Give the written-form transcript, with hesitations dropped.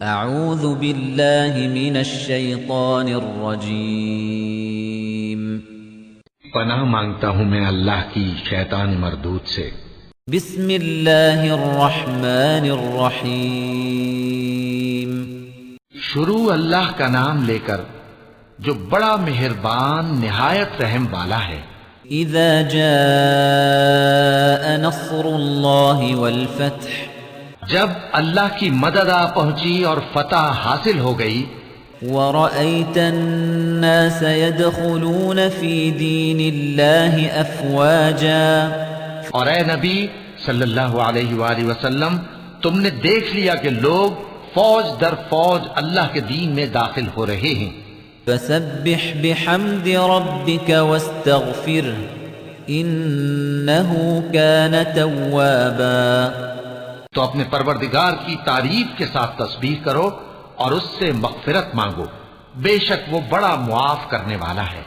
اعوذ باللہ من الشیطان الرجیم پناہ مانگتا ہوں میں اللہ کی شیطان مردود سے۔ بسم اللہ الرحمن الرحیم شروع اللہ کا نام لے کر جو بڑا مہربان نہایت رحم والا ہے۔ اذا جاء نصر اللہ والفتح جب اللہ کی مدد آ پہنچی اور فتح حاصل ہو گئی، ورأيت الناس يدخلون في دين الله أفواجا اور اے نبی صلی اللہ علیہ وآلہ وسلم تم نے دیکھ لیا کہ لوگ فوج در فوج اللہ کے دین میں داخل ہو رہے ہیں۔ فسبح بحمد ربك واستغفره إنه كان توابا تو اپنے پروردگار کی تعریف کے ساتھ تسبیح کرو اور اس سے مغفرت مانگو، بے شک وہ بڑا معاف کرنے والا ہے۔